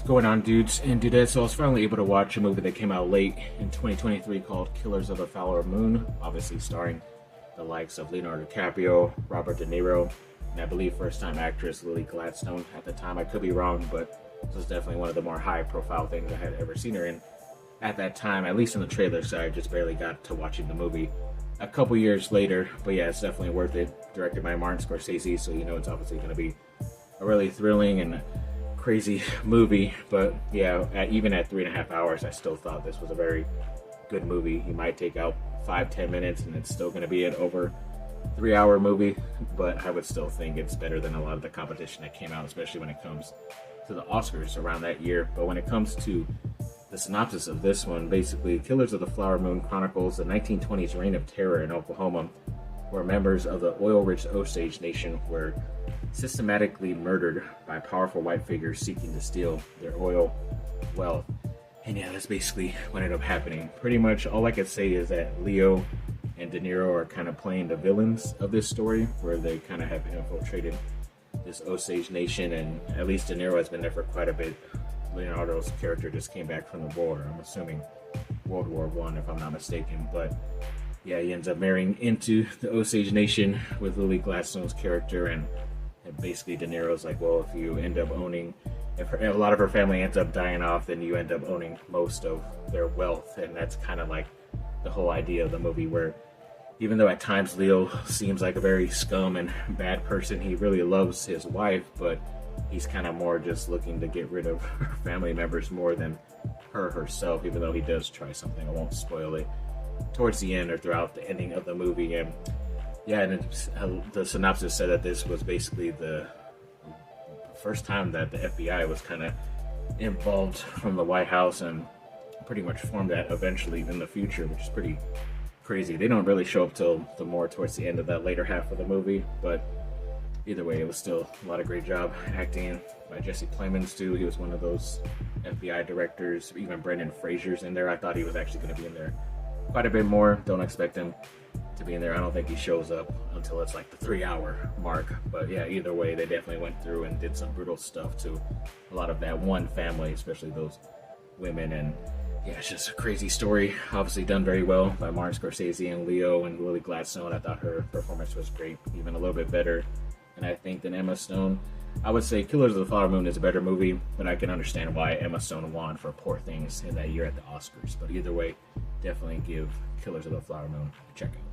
What's going on, dudes and dudettes? So I was finally able to watch a movie that came out late in 2023 called Killers of the Flower Moon, obviously starring the likes of Leonardo DiCaprio, Robert De Niro, and I believe first-time actress Lily Gladstone. At the time, I could be wrong, but this was definitely one of the more high-profile things I had ever seen her in at that time, at least in the trailer, so I just barely got to watching the movie a couple years later. But yeah, it's definitely worth it. Directed by Martin Scorsese, so you know it's obviously going to be a really thrilling and crazy movie. But yeah, even at 3.5 hours, I still thought this was a very good movie. You might take out 5-10 minutes and it's still going to be an over 3-hour movie, but I would still think it's better than a lot of the competition that came out, especially when it comes to the Oscars around that year. But when it comes to the synopsis of this one, basically, Killers of the Flower Moon chronicles the 1920s reign of terror in Oklahoma, where members of the oil-rich Osage Nation were systematically murdered by powerful white figures seeking to steal their oil wealth. And yeah, that's basically what ended up happening. Pretty much all I could say is that Leo and De Niro are kind of playing the villains of this story, where they kind of have infiltrated this Osage Nation, and at least De Niro has been there for quite a bit. Leonardo's character just came back from the war, I'm assuming World War I, if I'm not mistaken. But yeah, he ends up marrying into the Osage Nation with Lily Gladstone's character, and basically De Niro's like, well, if you end up owning, if a lot of her family ends up dying off, then you end up owning most of their wealth. And that's kind of like the whole idea of the movie, where even though at times Leo seems like a very scum and bad person, he really loves his wife, but he's kind of more just looking to get rid of her family members more than her herself, even though he does try something. I won't spoil it towards the end or throughout the ending of the movie. And yeah, and the synopsis said that this was basically the first time that the FBI was kind of involved from the White House, and pretty much formed that eventually in the future, which is pretty crazy. They don't really show up till the more towards the end of that later half of the movie, but either way, it was still a lot of great job acting by Jesse Plemons too. He was one of those FBI directors. Even Brendan Fraser's in there. I thought he was actually going to be in there quite a bit more. Don't expect him to be in there. I don't think he shows up until it's like the 3-hour mark. But yeah, either way, they definitely went through and did some brutal stuff to a lot of that one family, especially those women. And yeah, it's just a crazy story. Obviously done very well by Martin Scorsese and Leo and Lily Gladstone. I thought her performance was great, even a little bit better, and I think, than Emma Stone. I would say Killers of the Flower Moon is a better movie, but I can understand why Emma Stone won for Poor Things in that year at the Oscars. But either way, definitely give Killers of the Flower Moon a check out.